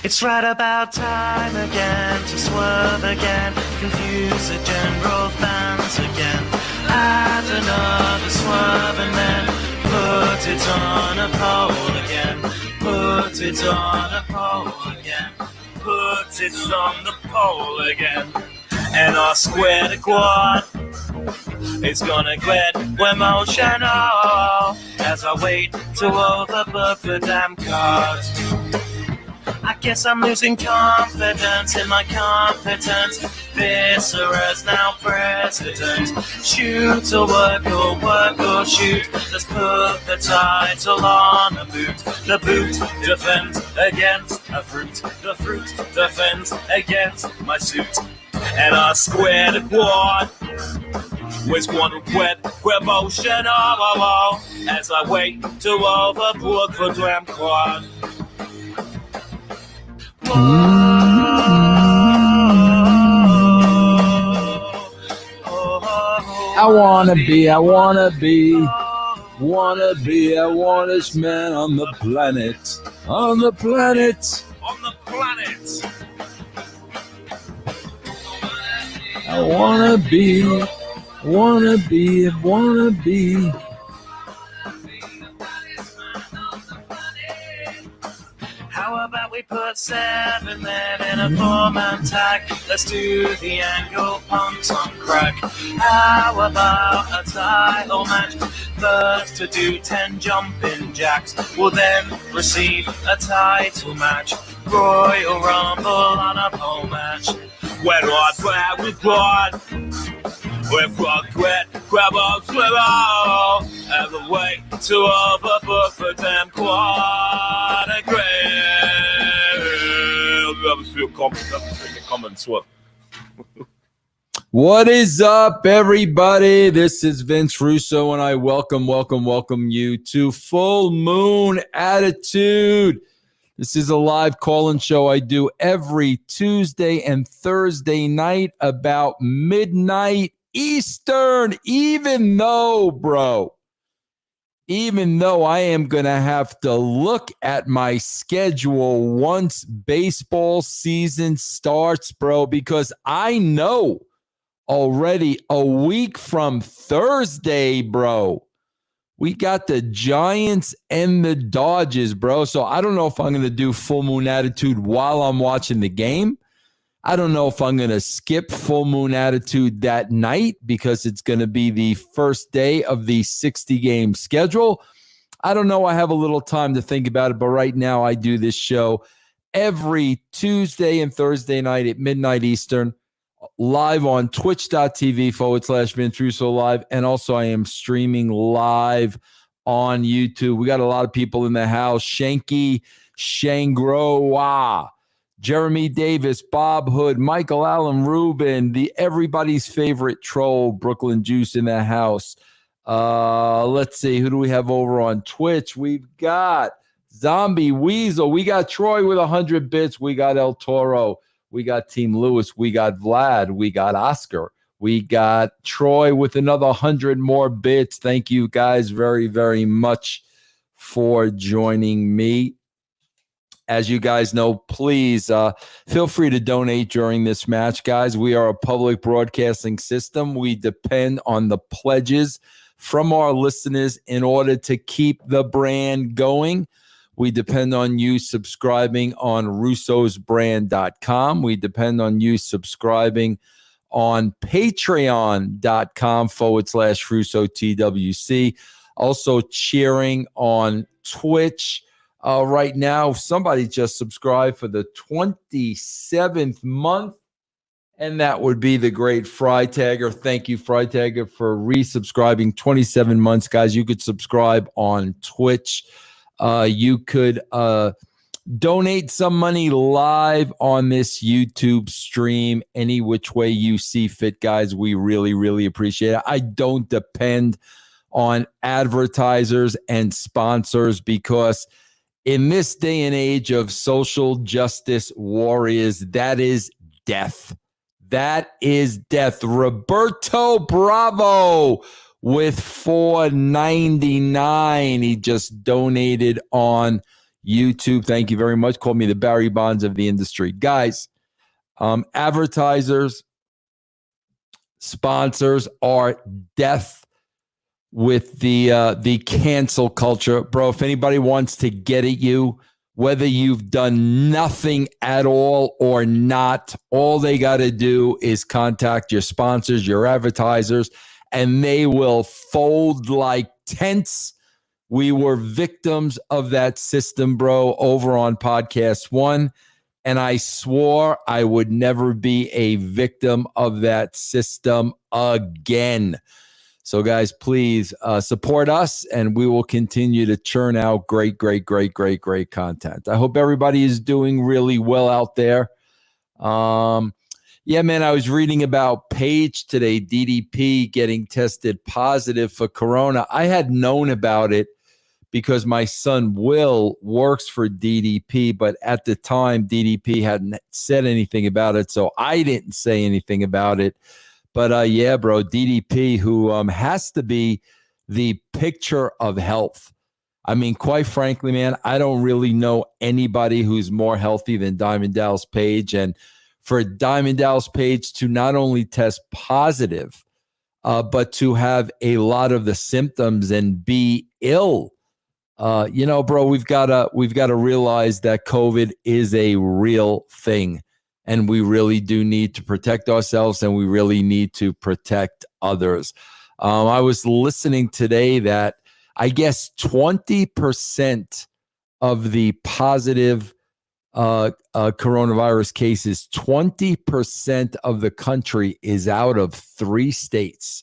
It's right about time again to swerve again, confuse the general fans again. Add another swerve and then put it on a poll again. Put it on a poll again. Put it on the poll again. And our square to quad is gonna get emotional as I wait to overbook the damn cards. I guess I'm losing confidence in my competence. Viscera's now president. Shoot or work or shoot. Let's put the title on a boot. The boot defends against a fruit. The fruit defends against my suit. And I squared a quad with one wet emotional as I wait to overbook the damn quad. I wanna be a wannaest man on the planet. I wanna be. How about we put 7 men in a 4-man tag? Let's do the angle punts on crack. How about a title match? First to do 10 jumping jacks will then receive a title match. Royal Rumble on a pole match. When I grab with God, with regret, grab on swivel, and the way to overbook the damn quad again. What is up, everybody? This is Vince Russo, and I welcome you to Full Moon Attitude. This is a live call-in show I do every Tuesday and Thursday night about midnight Eastern, even though I am going to have to look at my schedule once baseball season starts, bro, because I know already a week from Thursday, bro, we got the Giants and the Dodgers, bro. So I don't know if I'm going to do Full Moon Attitude while I'm watching the game. I don't know if I'm going to skip Full Moon Attitude that night because it's going to be the first day of the 60-game schedule. I don't know. I have a little time to think about it, but right now I do this show every Tuesday and Thursday night at midnight Eastern, live on twitch.tv/Vince Russo Live. And also I am streaming live on YouTube. We got a lot of people in the house. Shanky Shangroa, Jeremy Davis, Bob Hood, Michael Allen Rubin, the everybody's favorite troll, Brooklyn Juice in the house. Let's see, who do we have over on Twitch? We've got Zombie Weasel. We got Troy with 100 bits. We got El Toro. We got Team Lewis. We got Vlad. We got Oscar. We got Troy with another 100 more bits. Thank you guys very, very much for joining me. As you guys know, please feel free to donate during this match, guys. We are a public broadcasting system. We depend on the pledges from our listeners in order to keep the brand going. We depend on you subscribing on russosbrand.com. We depend on you subscribing on patreon.com/RussoTWC. Also cheering on Twitch. Right now, somebody just subscribed for the 27th month, and that would be the great Freitagger. Thank you, Freitagger, for resubscribing 27 months. Guys, you could subscribe on Twitch. You could donate some money live on this YouTube stream any which way you see fit, guys. We really, really appreciate it. I don't depend on advertisers and sponsors because in this day and age of social justice warriors, that is death. That is death. Roberto Bravo with $4.99. He just donated on YouTube. Thank you very much. Call me the Barry Bonds of the industry. Guys, advertisers, sponsors are death with the cancel culture. Bro, if anybody wants to get at you, whether you've done nothing at all or not, all they got to do is contact your sponsors, your advertisers, and they will fold like tents. We were victims of that system, bro, over on Podcast One. And I swore I would never be a victim of that system again. So, guys, please support us, and we will continue to churn out great content. I hope everybody is doing really well out there. Yeah, man, I was reading about Paige today, DDP, getting tested positive for corona. I had known about it because my son Will works for DDP, but at the time, DDP hadn't said anything about it, so I didn't say anything about it. But yeah, bro, DDP, who has to be the picture of health. I mean, quite frankly, man, I don't really know anybody who's more healthy than Diamond Dallas Page. And for Diamond Dallas Page to not only test positive, but to have a lot of the symptoms and be ill, bro, we've got to realize that COVID is a real thing. And we really do need to protect ourselves, and we really need to protect others. I was listening today that I guess 20% of the positive coronavirus cases, 20% of the country is out of 3 states.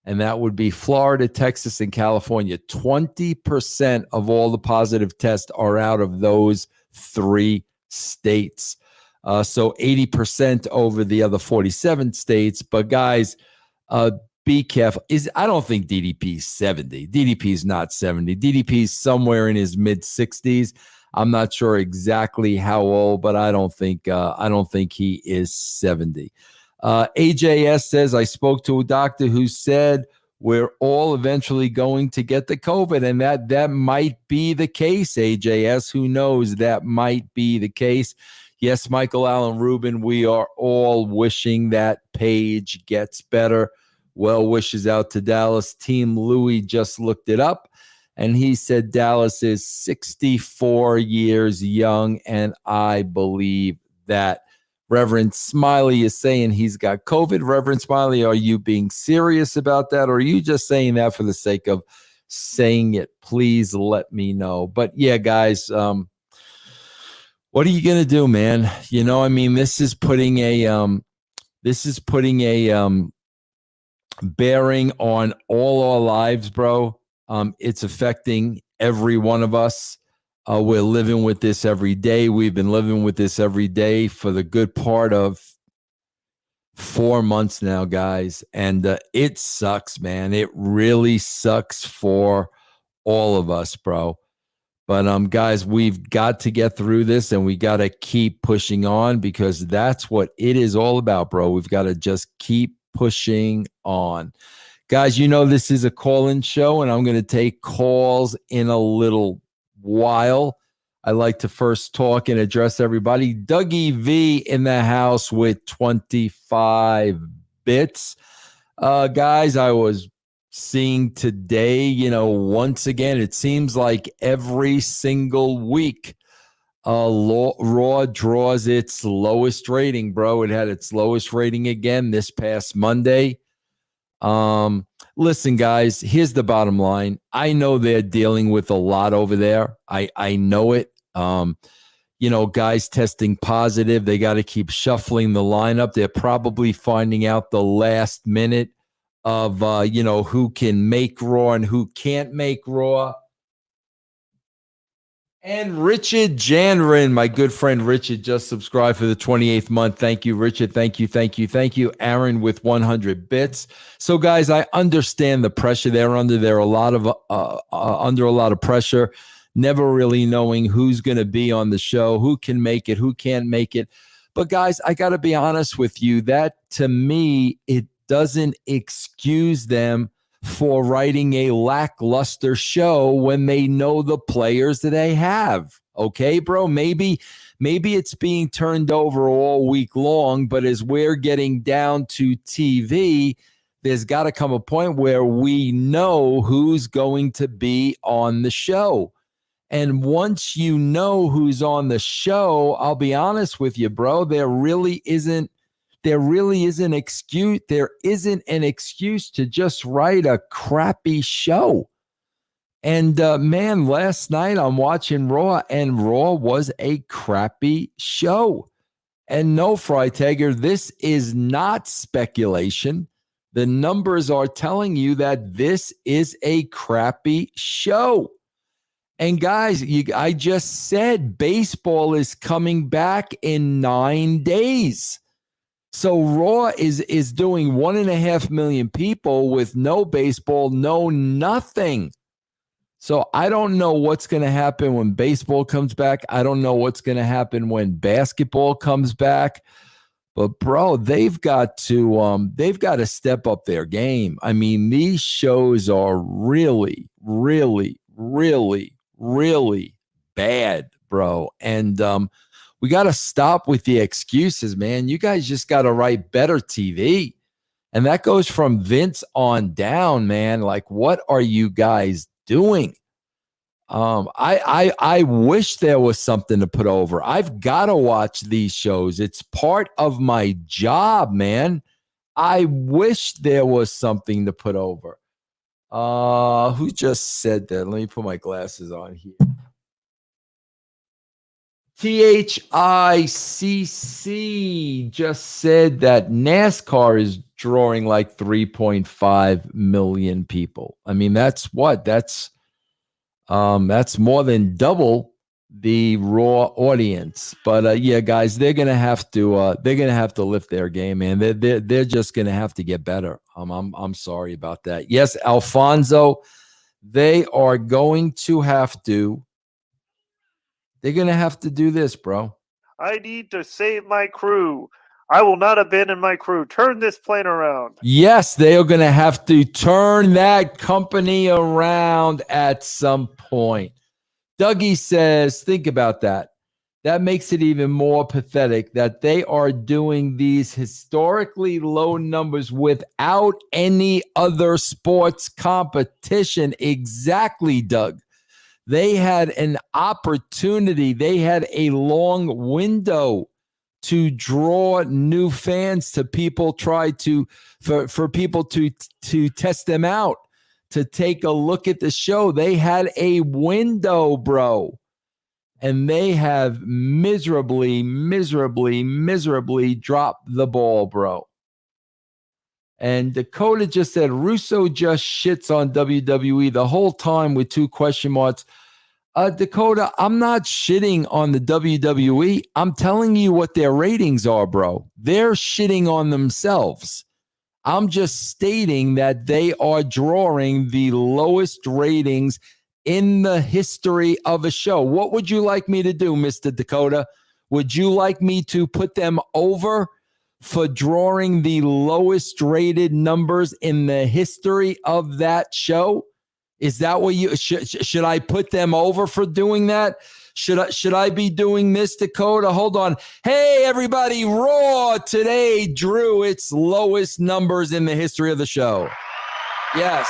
And that would be Florida, Texas, and California. 20% of all the positive tests are out of those 3 states. So 80% over the other 47 states. But guys, be careful. I don't think DDP is 70. DDP is not 70. DDP is somewhere in his mid 60s. I'm not sure exactly how old, but I don't think he is 70. AJS says, I spoke to a doctor who said we're all eventually going to get the COVID, and that might be the case, AJS. Who knows? That might be the case. Yes, Michael Allen Rubin, we are all wishing that Paige gets better. Well wishes out to Dallas. Team Louis just looked it up, and he said Dallas is 64 years young, and I believe that. Reverend Smiley is saying he's got COVID. Reverend Smiley, are you being serious about that, or are you just saying that for the sake of saying it? Please let me know. But yeah, guys, what are you gonna do, man? You know, I mean, this is putting a bearing on all our lives, bro. It's affecting every one of us. We're living with this every day. We've been living with this every day for the good part of 4 months now, guys. And it sucks, man. It really sucks for all of us, bro. But guys, we've got to get through this, and we got to keep pushing on, because that's what it is all about, bro. We've got to just keep pushing on. Guys, you know this is a call-in show, and I'm going to take calls in a little while. I like to first talk and address everybody. Dougie V in the house with 25 bits. Guys, I was seeing today, once again, it seems like every single week, Raw draws its lowest rating, bro. It had its lowest rating again this past Monday. Listen, guys, here's the bottom line. I know they're dealing with a lot over there. I know it. Guys testing positive. They got to keep shuffling the lineup. They're probably finding out the last minute of, who can make Raw and who can't make Raw. And Richard Janrin, my good friend Richard, just subscribed for the 28th month. Thank you, Richard. Thank you. Aaron with 100 bits. So, guys, I understand the pressure they're under. They're under a lot of pressure, never really knowing who's going to be on the show, who can make it, who can't make it. But, guys, I got to be honest with you. That, to me, it doesn't excuse them for writing a lackluster show when they know the players that they have. Okay, bro? Maybe it's being turned over all week long, but as we're getting down to TV, there's got to come a point where we know who's going to be on the show. And once you know who's on the show, I'll be honest with you, bro, there isn't an excuse to just write a crappy show. And man, last night I'm watching Raw, and Raw was a crappy show. And no, Freitagger, this is not speculation. The numbers are telling you that this is a crappy show. And guys, I just said baseball is coming back in 9 days. So Raw is doing 1.5 million people with no baseball, no nothing. So I don't know what's going to happen when baseball comes back. I don't know what's going to happen when basketball comes back. But bro, they've got to step up their game. I mean, these shows are really, really, really, really bad, bro. And we got to stop with the excuses, man. You guys just got to write better TV. And that goes from Vince on down, man. Like, what are you guys doing? I wish there was something to put over. I've got to watch these shows. It's part of my job, man. I wish there was something to put over. Who just said that? Let me put my glasses on here. THICC just said that NASCAR is drawing like 3.5 million people. I mean, that's what? That's more than double the Raw audience. But yeah, guys, they're gonna have to lift their game, man. They're just gonna have to get better. I'm sorry about that. Yes, Alfonso, they are going to have to. They're going to have to do this, bro. I need to save my crew. I will not abandon my crew. Turn this plane around. Yes, they are going to have to turn that company around at some point. Dougie says, think about that. That makes it even more pathetic that they are doing these historically low numbers without any other sports competition. Exactly, Doug. They had an opportunity. They had a long window to draw new fans, to people for people to test them out, to take a look at the show. They had a window, bro. And they have miserably dropped the ball, bro. And Dakota just said, Russo just shits on WWE the whole time with 2 question marks. Dakota, I'm not shitting on the WWE. I'm telling you what their ratings are, bro. They're shitting on themselves. I'm just stating that they are drawing the lowest ratings in the history of a show. What would you like me to do, Mr. Dakota? Would you like me to put them over for drawing the lowest rated numbers in the history of that show? Is that what you should I put them over for doing that? Should I be doing this, Dakota? Hold on. Hey, everybody, Raw today drew its lowest numbers in the history of the show. Yes.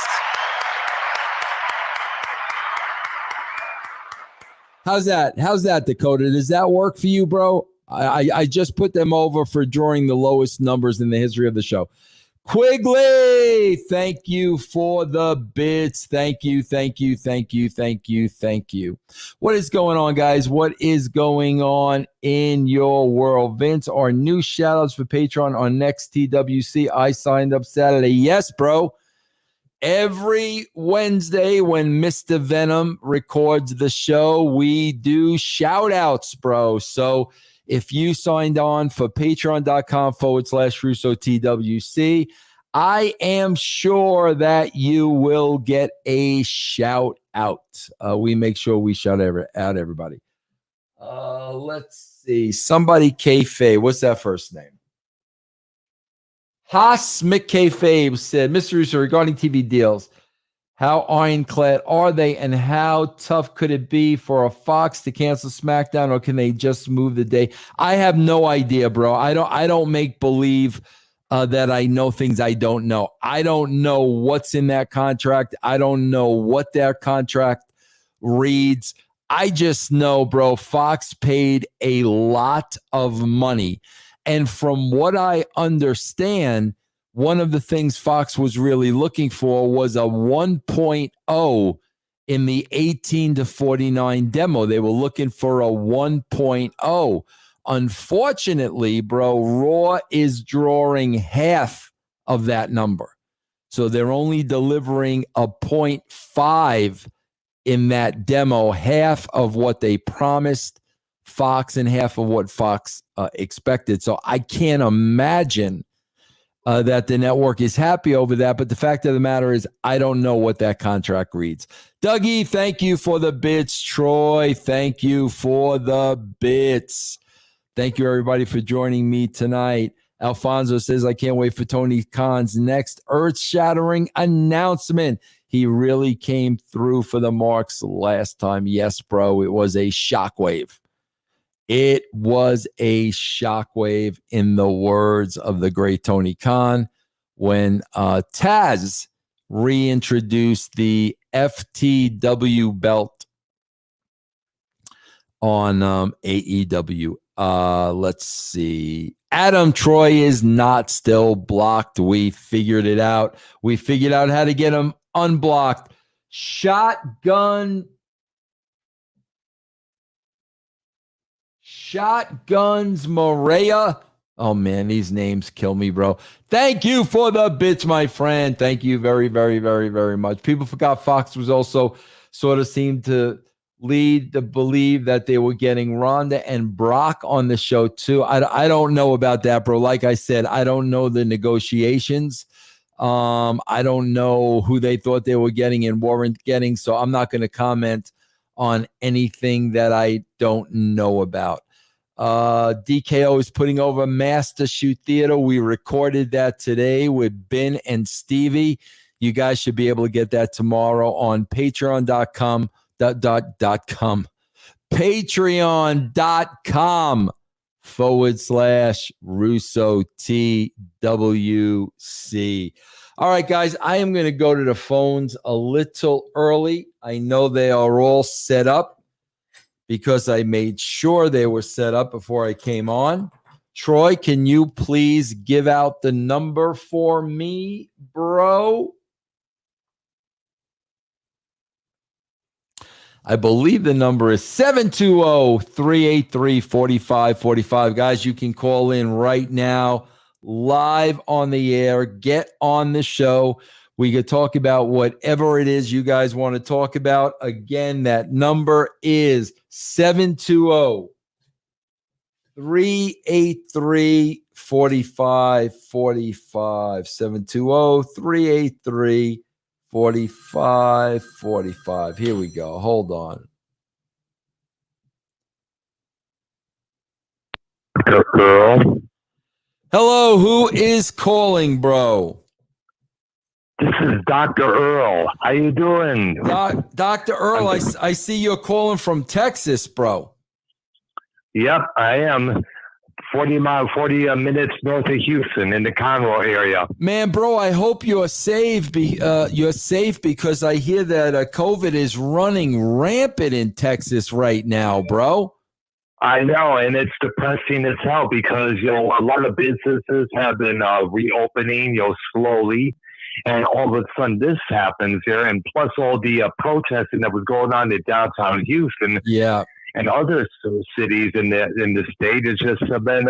How's that, Dakota? Does that work for you, bro? I just put them over for drawing the lowest numbers in the history of the show. Quigley, thank you for the bits. Thank you. What is going on, guys? What is going on in your world? Vince, our new shout-outs for Patreon on next TWC. I signed up Saturday. Yes, bro. Every Wednesday when Mr. Venom records the show, we do shout-outs, bro. So if you signed on for patreon.com/Russo TWC, I am sure that you will get a shout out. We make sure we shout out everybody. Let's see. Somebody kayfabe. What's that first name? Haas McKayfabe said, Mr. Russo, regarding TV deals, How ironclad are they, and how tough could it be for a Fox to cancel SmackDown, or can they just move the day? I have no idea, bro. I don't make believe that I know things I don't know. I don't know what's in that contract. I don't know what their contract reads. I just know, bro, Fox paid a lot of money. And from what I understand, one of the things Fox was really looking for was a 1.0 in the 18 to 49 demo. They were looking for a 1.0. Unfortunately, bro, Raw is drawing half of that number. So they're only delivering a 0.5 in that demo, half of what they promised Fox and half of what Fox expected. So I can't imagine that the network is happy over that. But the fact of the matter is, I don't know what that contract reads. Dougie, thank you for the bits. Troy, thank you for the bits. Thank you, everybody, for joining me tonight. Alfonso says, I can't wait for Tony Khan's next earth-shattering announcement. He really came through for the marks last time. Yes, bro, it was a shockwave. It was a shockwave, in the words of the great Tony Khan, when Taz reintroduced the FTW belt on AEW. Let's see. Adam Troy is not still blocked. We figured it out. We figured out how to get him unblocked. Shotguns Morea. Oh, man, these names kill me, bro. Thank you for the bits, my friend. Thank you very, very, very, very much. People forgot Fox was also sort of seemed to lead to believe that they were getting Ronda and Brock on the show, too. I don't know about that, bro. Like I said, I don't know the negotiations. I don't know who they thought they were getting and weren't getting, so I'm not going to comment on anything that I don't know about. DKO is putting over Master Shoot Theater. We recorded that today with Ben and Stevie. You guys should be able to get that tomorrow on patreon.com. Patreon.com/Russo TWC. All right, guys, I am going to go to the phones a little early. I know they are all set up because I made sure they were set up before I came on. Troy, can you please give out the number for me, bro? I believe the number is 720-383-4545. Guys, you can call in right now, live on the air. Get on the show. We could talk about whatever it is you guys want to talk about. Again, that number is 720-383-4545. 720-383-4545. Here we go. Hold on. Earl. Hello, who is calling, bro? This is Dr. Earl. How you doing? Dr. Earl, I see you're calling from Texas, bro. Yep, I am. 40 minutes north of Houston in the Conroe area. Man, bro, I hope you're safe. You're safe because I hear that COVID is running rampant in Texas right now, bro. I know, and it's depressing as hell because, a lot of businesses have been reopening, slowly, and all of a sudden this happens here, and plus all the protesting that was going on in downtown Houston. Yeah. And other cities in the state, it's just been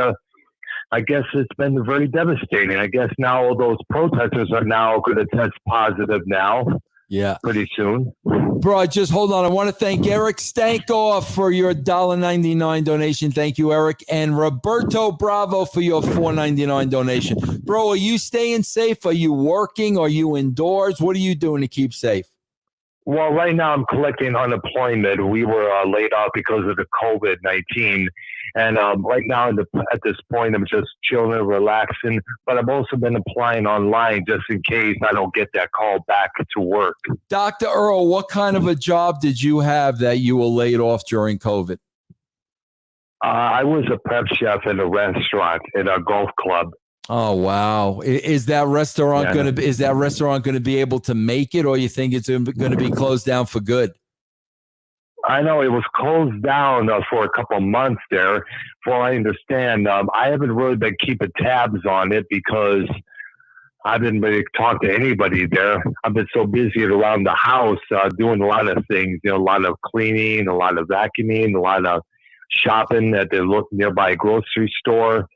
I guess it's been very devastating. I guess now all those protesters are now going to test positive now. Yeah. Pretty soon. Bro, just hold on. I want to thank Eric Stankoff for your $1.99 donation. Thank you, Eric. And Roberto Bravo for your $4.99 donation. Bro, are you staying safe? Are you working? Are you indoors? What are you doing to keep safe? Well, right now I'm collecting unemployment. We were laid off because of the COVID-19. And right now at this point, I'm just chilling and relaxing. But I've also been applying online just in case I don't get that call back to work. Dr. Earl, what kind of a job did you have that you were laid off during COVID? I was a prep chef in a restaurant in a golf club. Oh wow! Is that restaurant going to be able to make it, or you think it's going to be closed down for good? I know it was closed down for a couple of months there. For all I understand, I haven't really been keeping tabs on it because I didn't really talk to anybody there. I've been so busy around the house doing a lot of things, a lot of cleaning, a lot of vacuuming, a lot of shopping at the nearby grocery store.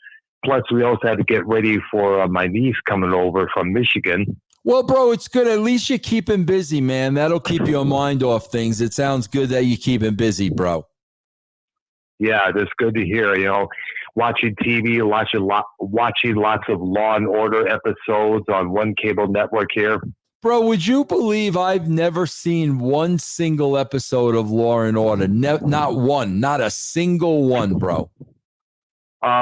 Plus, we also had to get ready for my niece coming over from Michigan. Well, bro, it's good. At least you're keeping busy, man. That'll keep your mind off things. It sounds good that you're keeping busy, bro. Yeah, that's good to hear. Watching TV, watching lots of Law and Order episodes on one cable network here. Bro, would you believe I've never seen one single episode of Law and Order? Not one, not a single one, bro.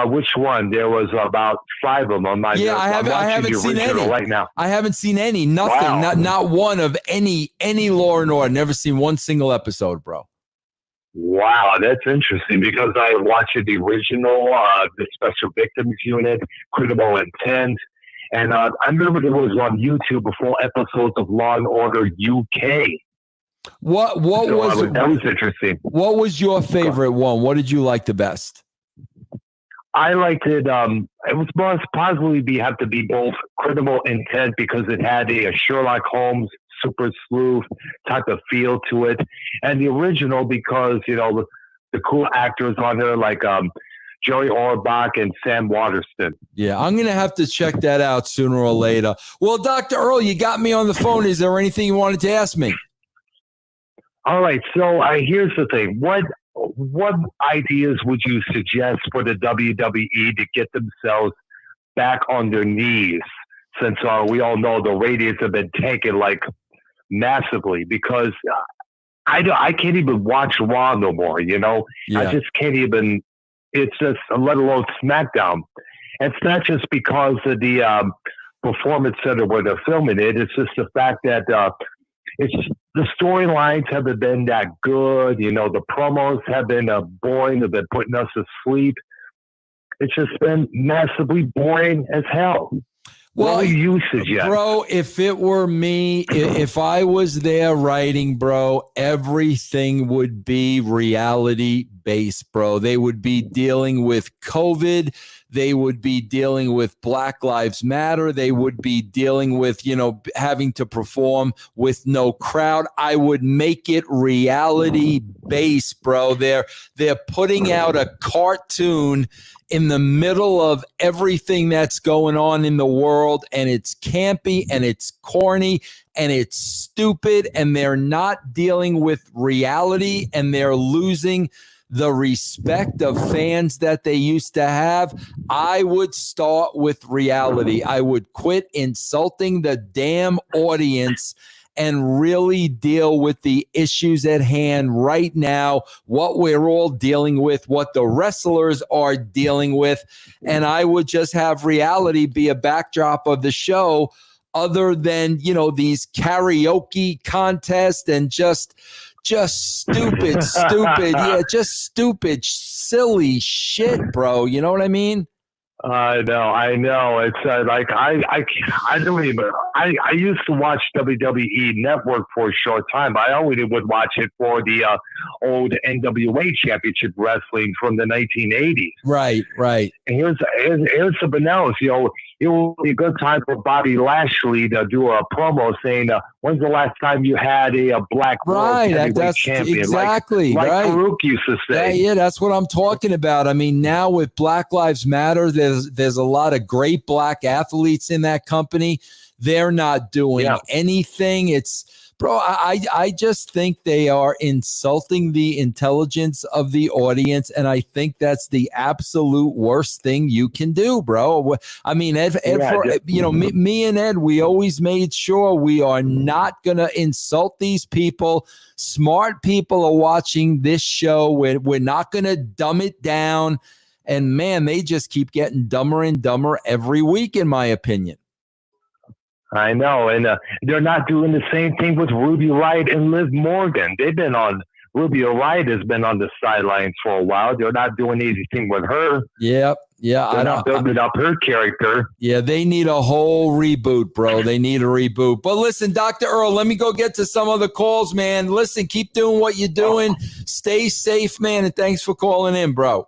Which one? There was about 5 of them. I haven't seen any right now. I haven't seen any. Nothing. Wow. Not one of any Law and Order. Never seen one single episode, bro. Wow, that's interesting because I watched the original, the Special Victims Unit, Critical Intent, and I remember there was on YouTube before episodes of Law and Order UK. What that was interesting. What was your favorite one? What did you like the best? I liked it. It was possibly have to be both Critical Intent because it had a Sherlock Holmes super sleuth type of feel to it, and the original because the cool actors on there like Joey Orbach and Sam Waterston. Yeah, I'm gonna have to check that out sooner or later. Well, Dr. Earl, you got me on the phone. Is there anything you wanted to ask me? All right. So here's the thing. What ideas would you suggest for the WWE to get themselves back on their knees? Since we all know the ratings have been taken like massively because I can't even watch Raw no more. Yeah. I just can't even. It's just let alone SmackDown. It's not just because of the performance center where they're filming it. It's just the fact that the storylines haven't been that good. The promos have been boring. They've been putting us to sleep. It's just been massively boring as hell. Well, what do you suggest? Bro, if it were me, if I was there writing, bro, everything would be reality-based, bro. They would be dealing with COVID. They would be dealing with Black Lives Matter. They would be dealing with, having to perform with no crowd. I would make it reality-based, bro. They're putting out a cartoon in the middle of everything that's going on in the world, and it's campy and it's corny and it's stupid, and they're not dealing with reality, and they're losing the respect of fans that they used to have. I would start with reality. I would quit insulting the damn audience and really deal with the issues at hand right now, what we're all dealing with, what the wrestlers are dealing with. And I would just have reality be a backdrop of the show, other than, these karaoke contests and just stupid, yeah, just stupid, silly shit, bro. You know what I mean? I know. It's like I don't even. I used to watch WWE Network for a short time. I only would watch it for the old NWA Championship Wrestling from the 1980s. Right. And here's something else. It would be a good time for Bobby Lashley to do a promo saying, "When's the last time you had a black heavyweight champion?" Exactly, like right. Farouk used to say. Yeah, that's what I'm talking about. I mean, now with Black Lives Matter, there's a lot of great black athletes in that company. They're not doing anything. It's Bro, I just think they are insulting the intelligence of the audience, and I think that's the absolute worst thing you can do, bro. I mean, Ed me and Ed, we always made sure we are not going to insult these people. Smart people are watching this show. We're not going to dumb it down. And, man, they just keep getting dumber and dumber every week, in my opinion. I know, and they're not doing the same thing with Ruby Wright and Liv Morgan. Ruby Wright has been on the sidelines for a while. They're not doing anything with her. Yeah. They're not building up her character. Yeah, they need a whole reboot, bro. They need a reboot. But listen, Dr. Earl, let me go get to some of the calls, man. Listen, keep doing what you're doing. Stay safe, man, and thanks for calling in, bro.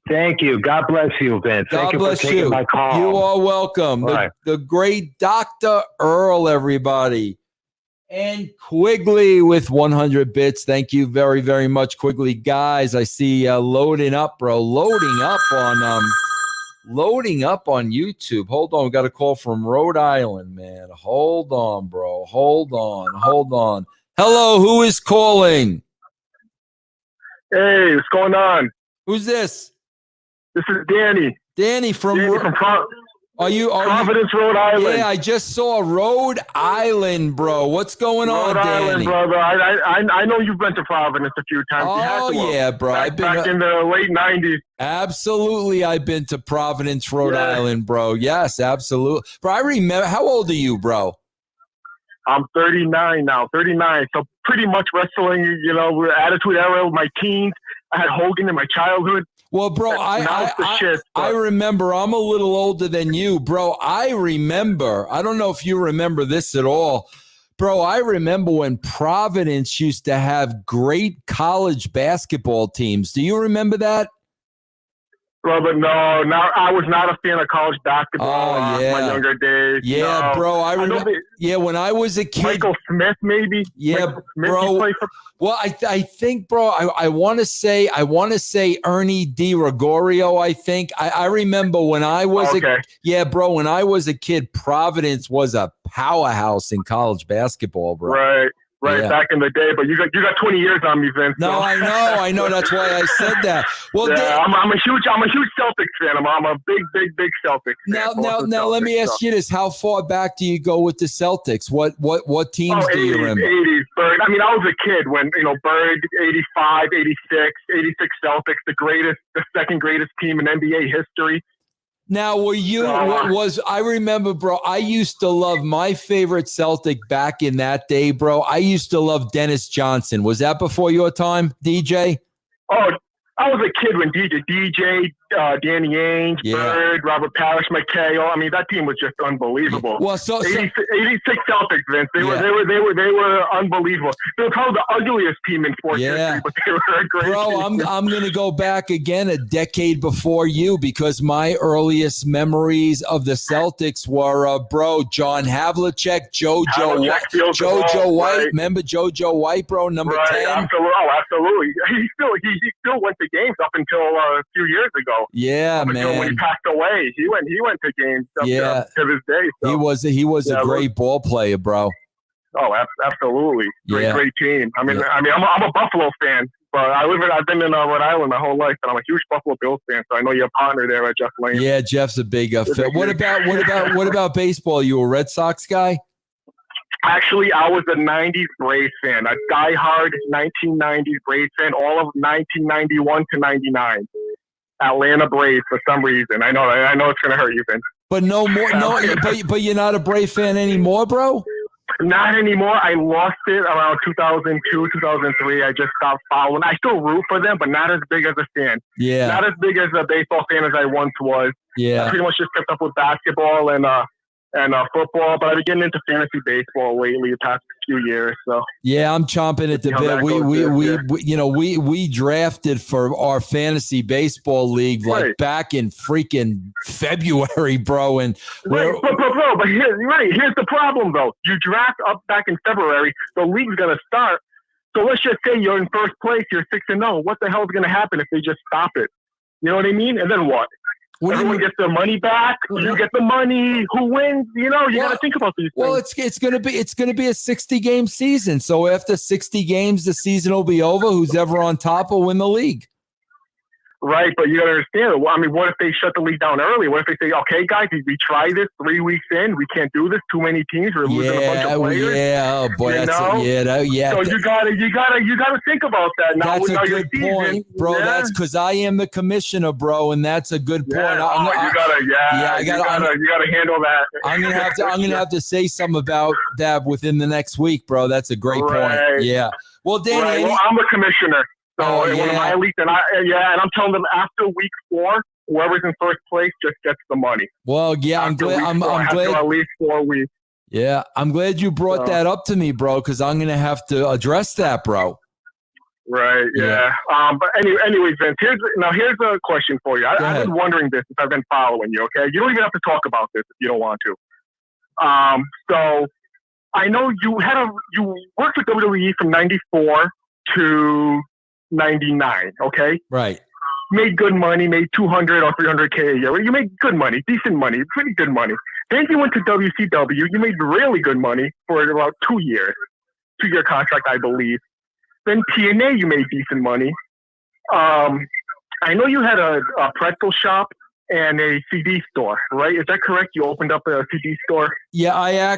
Thank you. God bless you, Vince. Thank you for taking my call. You are welcome. Right. The great Dr. Earl, everybody. And Quigley with 100 bits. Thank you very, very much, Quigley. Guys, I see loading up, bro. Loading up on YouTube. Hold on. We got a call from Rhode Island, man. Hold on, bro. Hold on. Hello, who is calling? Hey, what's going on? Who's this? This is Danny. Danny from Providence, Rhode Island. Yeah, I just saw Rhode Island, bro. What's going on, Rhode Danny? Island, brother. I know you've been to Providence a few times. Oh, yeah, bro. Back in the late 90s. Absolutely, I've been to Providence, Rhode Island, bro. Yes, absolutely. Bro, I remember. How old are you, bro? I'm 39 now, 39. So pretty much wrestling, we're Attitude Era with my teens. I had Hogan in my childhood. Well, bro, I remember. I'm a little older than you, bro. I remember. I don't know if you remember this at all. Bro, I remember when Providence used to have great college basketball teams. Do you remember that? Brother, no, I was not a fan of college basketball in my younger days. Yeah, no. bro, I remember. Yeah, when I was a kid. Michael Smith, maybe. Yeah, bro. Well, I think, bro, I want to say Ernie DiGregorio. I think I remember when I was when I was a kid, Providence was a powerhouse in college basketball, bro. Right, back in the day, but you got 20 years on me, Vince. No, I know. That's why I said that. Well, I'm a huge Celtics fan. I'm a big Celtics fan. Now, let me ask you this: how far back do you go with the Celtics? What teams do you remember? 80s, Bird. I mean, I was a kid when Bird, 85, 86 Celtics, the second greatest team in NBA history. Now, I remember, bro, I used to love my favorite Celtic back in that day, bro. I used to love Dennis Johnson. Was that before your time, DJ? Oh, I was a kid when DJ, Danny Ainge, Bird, Robert Parrish, McHale. I mean, that team was just unbelievable. Well, 86 Celtics, Vince. They were unbelievable. They were probably the ugliest team in sports history, but they were a great team. I'm going to go back again a decade before you because my earliest memories of the Celtics were, John Havlicek, JoJo White. Right. Remember JoJo White, bro, number 10? Absolutely. He still went to games up until a few years ago. Yeah, man. When he passed away, he went to games up to this day. So. He was a great ball player, bro. Oh, absolutely. Great team. I'm a Buffalo fan, but I've been in Rhode Island my whole life, and I'm a huge Buffalo Bills fan. So I know your partner there, Jeff Lane. Yeah, Jeff's a big fan. What about baseball? You a Red Sox guy? Actually, I was a 90s Braves fan, a diehard 1990s Braves fan, all of 1991 to 99. Atlanta Braves for some reason. I know it's going to hurt you, Vince. But but you're not a Brave fan anymore, bro? Not anymore. I lost it around 2002, 2003. I just stopped following. I still root for them, but not as big as a fan. Yeah. Not as big as a baseball fan as I once was. Yeah. I pretty much just kept up with basketball and football, but I've been getting into fantasy baseball lately the past few years. So yeah, I'm chomping at the bit. We drafted for our fantasy baseball league back in freaking February, bro. And but here's the problem though. You draft up back in February, the league's gonna start. So let's just say you're in first place, you're 6-0. What the hell is gonna happen if they just stop it? You know what I mean? And then what? Everyone gets their money back. You get the money. Who wins? You got to think about these things. Well, it's going to be a 60-game season. So after 60 games, the season will be over. Who's ever on top will win the league. Right, but you got to understand. Well, I mean, what if they shut the league down early? What if they say, "Okay, guys, we tried this 3 weeks in. We can't do this. Too many teams. We're losing a bunch of players." Yeah, oh boy, yeah. So you gotta think about that. Now, that's a good point, bro. Yeah. That's because I am the commissioner, bro, and that's a good point. You gotta handle that. I'm gonna have to say something about that within the next week, bro. That's a great point. Yeah. Well, Danny, well, I'm the commissioner. So one of my leagues, and I'm telling them after week 4, whoever's in first place just gets the money. Well, yeah, I'm glad. I'm glad. At least 4 weeks. Yeah, I'm glad you brought that up to me, bro, because I'm gonna have to address that, bro. Right. Yeah. But anyways, Vince, here's a question for you. I've been wondering this since I've been following you. Okay, you don't even have to talk about this if you don't want to. So I know you worked with WWE from '94 to 99, okay? Right. Made good money, made 200 or 300K a year. You made good money, decent money, pretty good money. Then you went to WCW. You made really good money for about 2 years. 2-year contract, I believe. Then TNA, you made decent money. I know you had a pretzel shop and a CD store, right? Is that correct? You opened up a CD store? Yeah,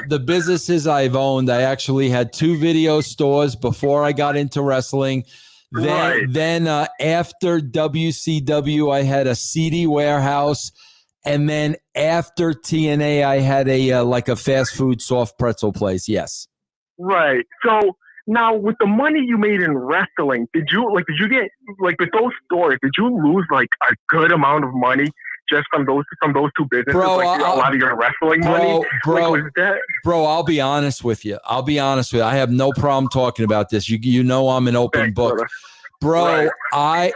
the businesses I've owned, I actually had 2 video stores before I got into wrestling. Then after WCW, I had a CD warehouse. And then after TNA, I had a fast food soft pretzel place. Yes. Right. So now with the money you made in wrestling, did you get with those stores, did you lose a good amount of money just from those 2 businesses? Bro, a lot of your wrestling money? Bro, I'll be honest with you. I have no problem talking about this. You know I'm an open book. Brother. Bro,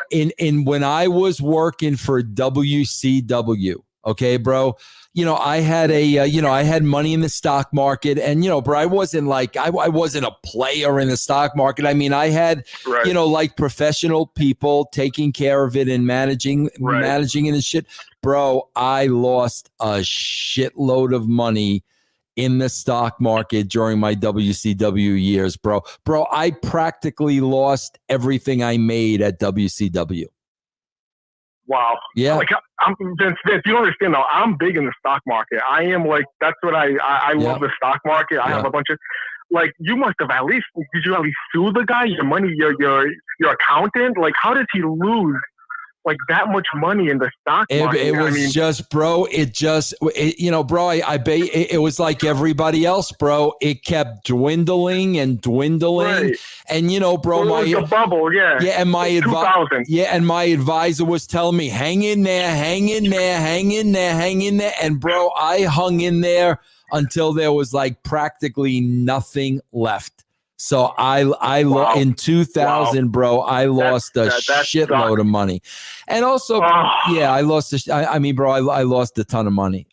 when I was working for WCW, okay, bro, I had I had money in the stock market, and bro, I wasn't I wasn't a player in the stock market. I mean, I had professional people taking care of it and managing it and shit. Bro, I lost a shitload of money in the stock market during my WCW years, bro. Bro, I practically lost everything I made at WCW. Wow. Yeah. Vince, you don't understand though. I'm big in the stock market. I am that's what I love the stock market. I have a bunch of you must have did you at least sue the guy? Your money, your accountant? How does he lose that much money in the stock market? It was like everybody else, bro. It kept dwindling and dwindling. Right. And bro, it was a bubble, yeah. Yeah, and my advisor was telling me, hang in there. And bro, I hung in there until there was practically nothing left. So in 2000, bro, I lost a shitload of money. And also, I lost I lost a ton of money.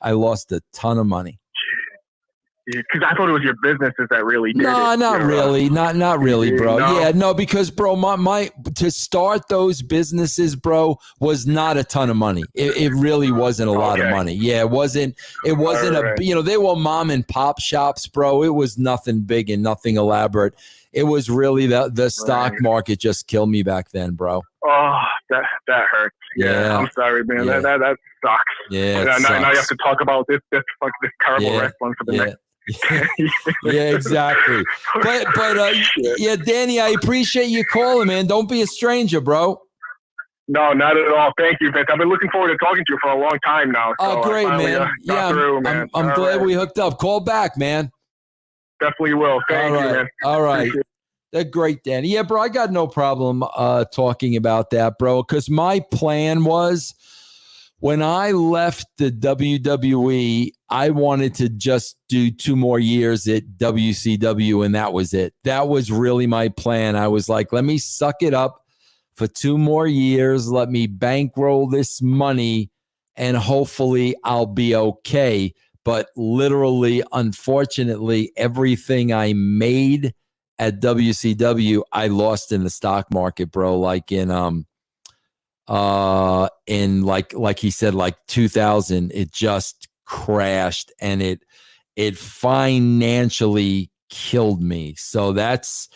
Because I thought it was your businesses that really did it. Not really, bro. No. Yeah, no, because bro, my to start those businesses, bro, was not a ton of money. It really wasn't a lot of money. Yeah, it wasn't they were mom and pop shops, bro. It was nothing big and nothing elaborate. It was really the stock market just killed me back then, bro. Oh, that hurts. Yeah, I'm sorry, man. Yeah. That sucks. Yeah, now you have to talk about this terrible wrestling for the next. Yeah, exactly. But Danny, I appreciate you calling, man. Don't be a stranger, bro. No, not at all. Thank you, Vince. I've been looking forward to talking to you for a long time now. Oh, great, man. I'm glad we hooked up. Call back, man. Definitely will. Thank you, man. All right. They're great, Danny. Yeah, bro, I got no problem talking about that, bro, because my plan was when I left the WWE, I wanted to just do 2 more years at WCW, and that was it. That was really my plan. I was like, let me suck it up for 2 more years. Let me bankroll this money, and hopefully I'll be okay. But literally, unfortunately, everything I made at WCW, I lost in the stock market, bro. in like he said, like 2000, it just crashed and it financially killed me. So that's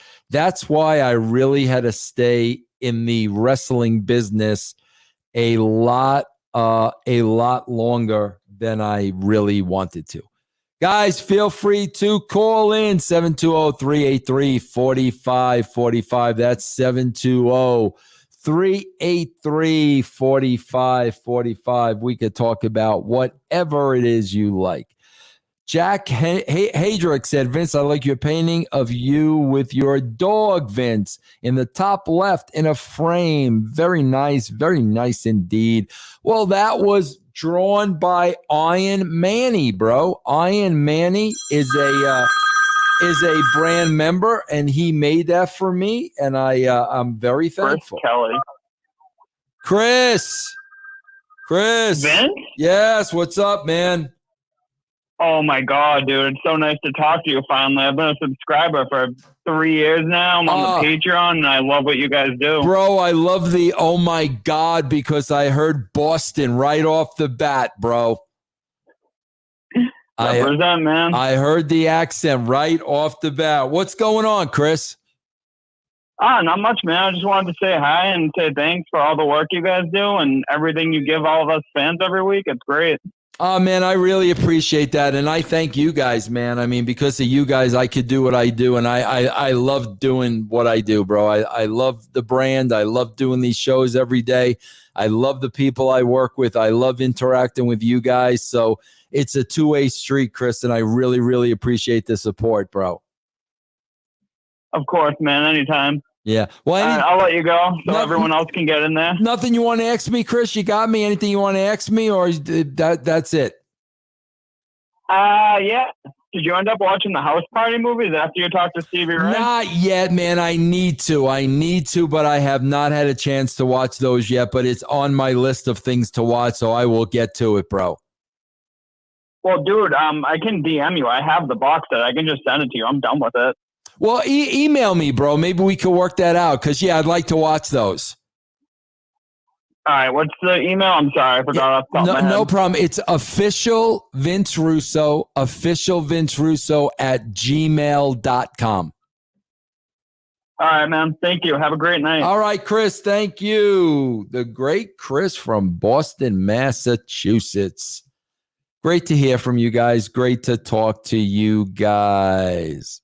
why I really had to stay in the wrestling business a lot longer than I really wanted to. Guys, feel free to call in 720-383-4545. That's 720-383-4545. We could talk about whatever it is you like. Jack Hadrick said, Vince, I like your painting of you with your dog, Vince, in the top left in a frame. Very nice indeed. Well, that was drawn by Iron Manny, bro. Iron Manny is a brand member, and he made that for me, and I'm very thankful. Chris Kelly. Chris. Vince? Yes, what's up, man? Oh my God, dude. It's so nice to talk to you finally. I've been a subscriber for 3 years now. I'm on the Patreon, and I love what you guys do. Bro, I love the oh my God because I heard Boston right off the bat, bro. Represent, man. I heard the accent right off the bat. What's going on, Chris? Not much, man. I just wanted to say hi and say thanks for all the work you guys do and everything you give all of us fans every week. It's great. Oh, man, I really appreciate that. And I thank you guys, man. I mean, because of you guys, I could do what I do. And I love doing what I do, bro. I love the brand. I love doing these shows every day. I love the people I work with. I love interacting with you guys. So it's a two-way street, Chris. And I really, really appreciate the support, bro. Of course, man. Anytime. Yeah. Well, I'll let you go so everyone else can get in there. Nothing you want to ask me, Chris? You got me? Anything you want to ask me, or that's it? Yeah. Did you end up watching the House Party movies after you talked to Stevie Ray? Not yet, man. I need to, but I have not had a chance to watch those yet. But it's on my list of things to watch, so I will get to it, bro. Well, dude, I can DM you. I have the box set. I can just send it to you. I'm done with it. Well, email me, bro. Maybe we could work that out because, yeah, I'd like to watch those. All right. What's the email? I'm sorry. I forgot off the top of my head. No problem. It's official Vince Russo at gmail.com. All right, man. Thank you. Have a great night. All right, Chris. Thank you. The great Chris from Boston, Massachusetts. Great to hear from you guys. Great to talk to you guys.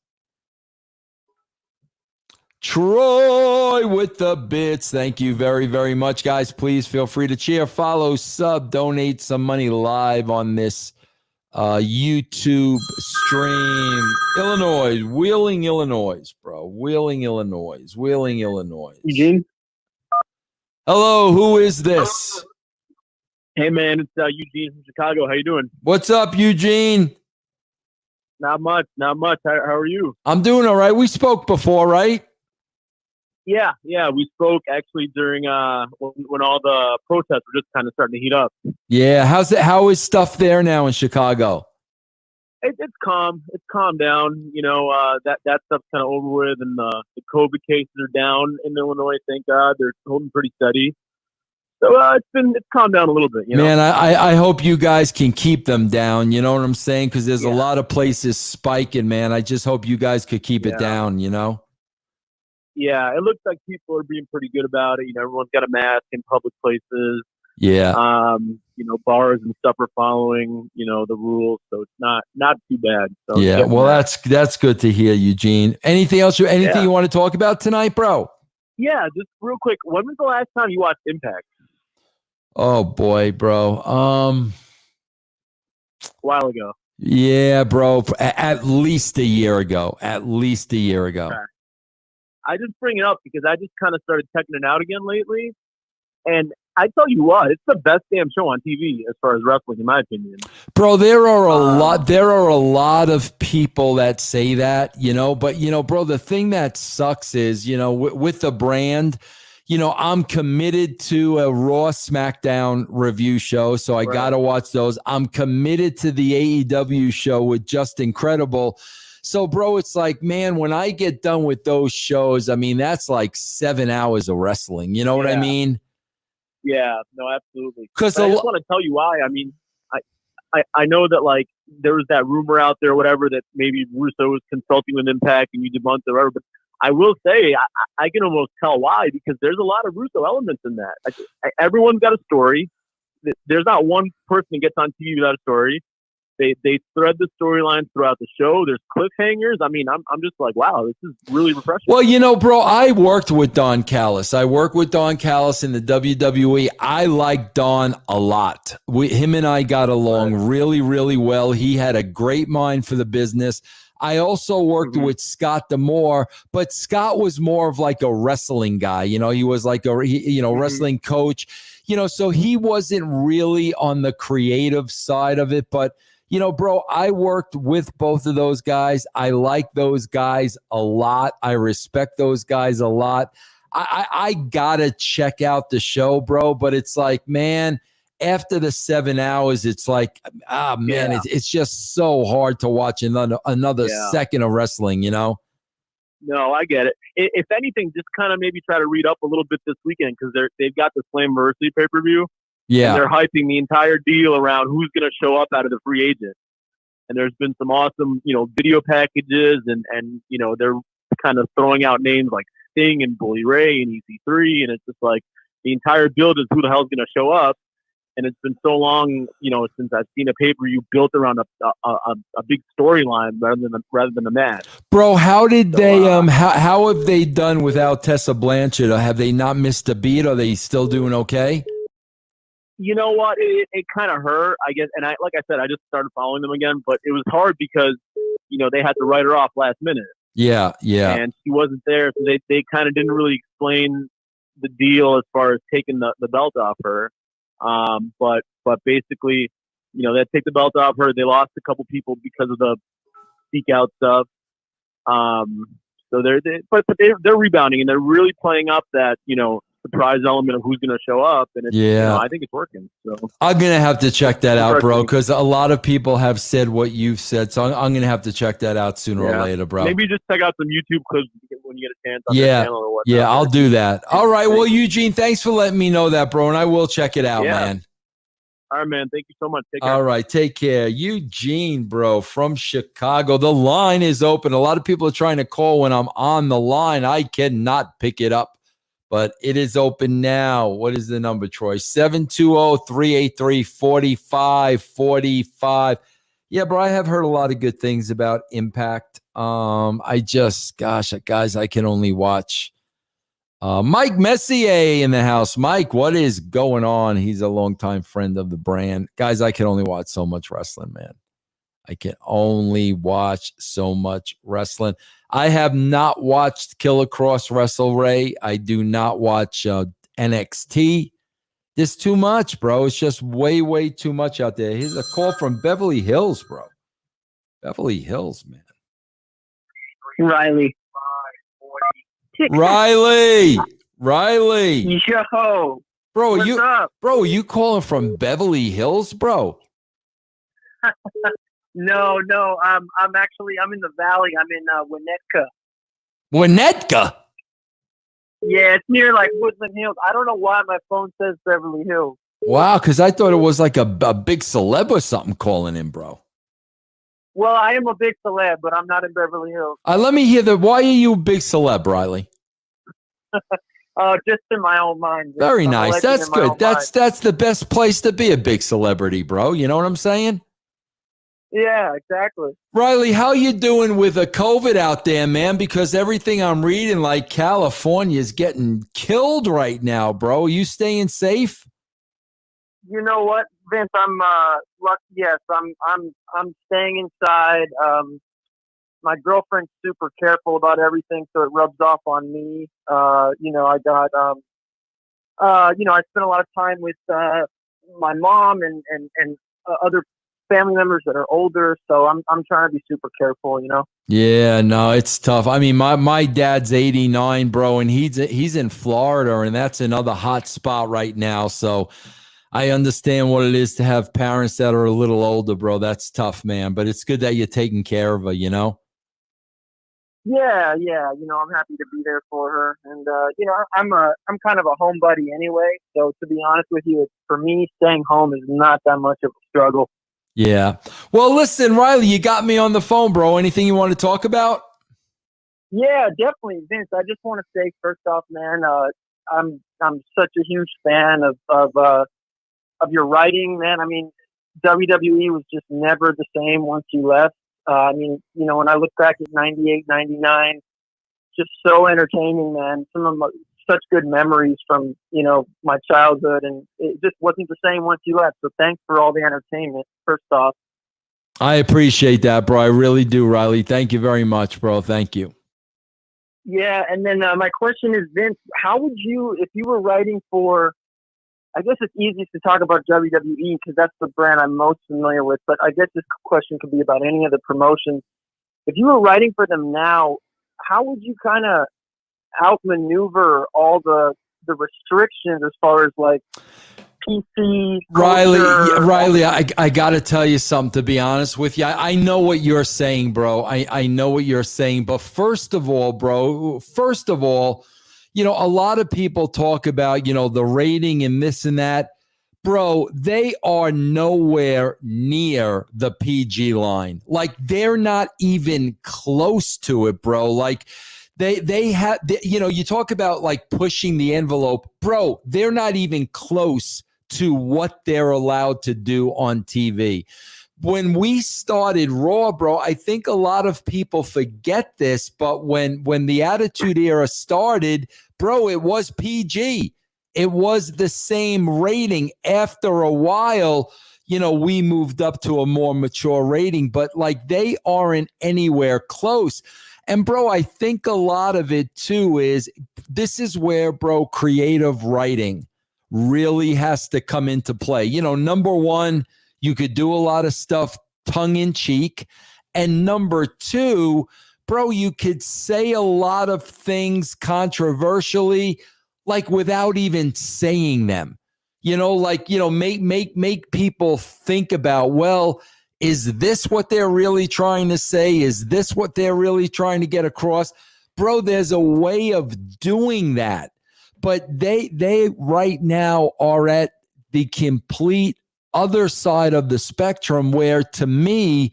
Troy with the bits. Thank you very, very much, guys. Please feel free to cheer, follow, sub, donate some money live on this YouTube stream. Wheeling, Illinois, bro. Wheeling, Illinois. Eugene? Hello, who is this? Hey, man, it's Eugene from Chicago. How you doing? What's up, Eugene? Not much. How are you? I'm doing all right. We spoke before, right? Yeah, we spoke actually during when all the protests were just kind of starting to heat up. Yeah, how is stuff there now in Chicago? It's calm. It's calmed down. You know, that stuff's kind of over with, and the COVID cases are down in Illinois. Thank God, they're holding pretty steady. So it's calmed down a little bit. You know? Man, I hope you guys can keep them down. You know what I'm saying? Because there's a lot of places spiking, man. I just hope you guys could keep it down. You know. Yeah, it looks like people are being pretty good about it. You know, everyone's got a mask in public places. Yeah. You know, bars and stuff are following, you know, the rules, so it's not too bad. So yeah, well, that's good to hear, Eugene. Anything else? Anything you want to talk about tonight, bro? Yeah, just real quick. When was the last time you watched Impact? Oh boy, bro. A while ago. Yeah, bro. At least a year ago. Okay. I just bring it up because I just kind of started checking it out again lately. And I tell you what, it's the best damn show on TV as far as wrestling, in my opinion. Bro, there are a lot of people that say that, you know, but you know, bro, the thing that sucks is, you know, with the brand, you know, I'm committed to a Raw SmackDown review show, so I got to watch those. I'm committed to the AEW show with Just Incredible. So, bro, it's like, man, when I get done with those shows, I mean, that's like 7 hours of wrestling. You know what I mean? Yeah, no, absolutely. Because I just want to tell you why. I mean, I know that like there was that rumor out there, whatever, that maybe Russo was consulting with Impact and you debunked or whatever. But I will say I can almost tell why, because there's a lot of Russo elements in that. Everyone's got a story. There's not one person that gets on TV without a story. They thread the storylines throughout the show. There's cliffhangers. I mean, I'm just like, wow, this is really refreshing. Well, you know, bro, I worked with Don Callis. I worked with Don Callis in the WWE. I like Don a lot. Him and I got along really, really well. He had a great mind for the business. I also worked with Scott D'Amore, but Scott was more of like a wrestling guy. You know, he was like a wrestling coach. You know, so he wasn't really on the creative side of it. But, you know, bro, I worked with both of those guys. I like those guys a lot. I respect those guys a lot. I gotta check out the show, bro. But it's like, man, after the 7 hours, it's like, it's just so hard to watch another second of wrestling, you know? No, I get it. If anything, just kind of maybe try to read up a little bit this weekend, because they've got the Slammiversary pay-per-view. Yeah. And they're hyping the entire deal around who's going to show up out of the free agent. And there's been some awesome, video packages, and they're kind of throwing out names like Sting and Bully Ray and EC3. And it's just like the entire build is who the hell's going to show up. And it's been so long, since I've seen a pay-per-view built around a big storyline rather than a match. Bro, how did they? How have they done without Tessa Blanchard? Have they not missed a beat? Are they still doing okay? You know what? It kind of hurt, I guess. And like I said, I just started following them again, but it was hard because they had to write her off last minute. Yeah. And she wasn't there, so they kind of didn't really explain the deal as far as taking the belt off her. But basically, they take the belt off her. They lost a couple people because of the speak out stuff. So they're rebounding, and they're really playing up that, surprise element of who's going to show up. And it's, I think it's working. So I'm going to have to check that out, bro, because a lot of people have said what you've said. So I'm going to have to check that out sooner or later, bro. Maybe just check out some YouTube clips when you get a chance on their channel or whatnot. Yeah, I'll do that. All right. Well, Eugene, thanks for letting me know that, bro, and I will check it out, man. All right, man. Thank you so much. Take care. All right. Take care. Eugene, bro, from Chicago. The line is open. A lot of people are trying to call when I'm on the line. I cannot pick it up, but it is open now. What is the number, Troy? 720-383-4545. Yeah, bro, I have heard a lot of good things about Impact. Guys, I can only watch. Mike Messier in the house. Mike, what is going on? He's a longtime friend of the brand. Guys, I can only watch so much wrestling, man. I can only watch so much wrestling. I have not watched Killer Cross Wrestle Ray. I do not watch NXT. There's too much, bro. It's just way, way too much out there. Here's a call from Beverly Hills, bro. Beverly Hills, man. Riley. Riley. Yo. Bro, what's up? Bro, you calling from Beverly Hills, bro? No. I'm in the valley. I'm in Winnetka. Winnetka? Yeah, it's near like Woodland Hills. I don't know why my phone says Beverly Hills. Wow, because I thought it was like a big celeb or something calling in, bro. Well, I am a big celeb, but I'm not in Beverly Hills. Let me hear why are you a big celeb, Riley? Just in my own mind. Very nice. That's good. That's the best place to be a big celebrity, bro. You know what I'm saying? Yeah, exactly. Riley, how you doing with the COVID out there, man? Because everything I'm reading, like California is getting killed right now, bro. Are you staying safe? You know what, Vince? I'm lucky. Yes, I'm staying inside. My girlfriend's super careful about everything, so it rubs off on me. I got, I spent a lot of time with my mom and other family members that are older, so I'm trying to be super careful, Yeah, no, it's tough. I mean, my dad's 89, bro, and he's in Florida, and that's another hot spot right now. So I understand what it is to have parents that are a little older, bro. That's tough, man. But it's good that you're taking care of her, Yeah, yeah. I'm happy to be there for her, and I'm kind of a home buddy anyway. So to be honest with you, for me, staying home is not that much of a struggle. Yeah. Well, listen, Riley, you got me on the phone, bro. Anything you want to talk about? Yeah, definitely, Vince. I just want to say first off, man, I'm such a huge fan of your writing, man. I mean, WWE was just never the same once you left. I mean, when I look back at 98, 99, just so entertaining, man. Such good memories from, my childhood, and it just wasn't the same once you left. So thanks for all the entertainment, first off. I appreciate that, bro. I really do, Riley. Thank you very much, bro. Thank you. Yeah, and then my question is, Vince, how would you, if you were writing for, I guess it's easiest to talk about WWE because that's the brand I'm most familiar with, but I guess this question could be about any of the promotions. If you were writing for them now, how would you kind of outmaneuver all the restrictions as far as like PC? Riley, I got to tell you something, to be honest with you. I know what you're saying, bro. I know what you're saying. But first of all, a lot of people talk about, the rating and this and that. Bro, they are nowhere near the PG line. Like, they're not even close to it, bro. Like, they have, you talk about like pushing the envelope. Bro, they're not even close to what they're allowed to do on TV. When we started Raw, bro, I think a lot of people forget this, but when the Attitude Era started, bro, it was PG. It was the same rating. After a while, we moved up to a more mature rating, but like they aren't anywhere close. And bro, I think a lot of it too is this is where, bro, creative writing really has to come into play. Number one, you could do a lot of stuff tongue in cheek. And number two, bro, you could say a lot of things controversially, like without even saying them, make people think about, well, is this what they're really trying to say? Is this what they're really trying to get across? Bro, there's a way of doing that. But they right now are at the complete other side of the spectrum where, to me,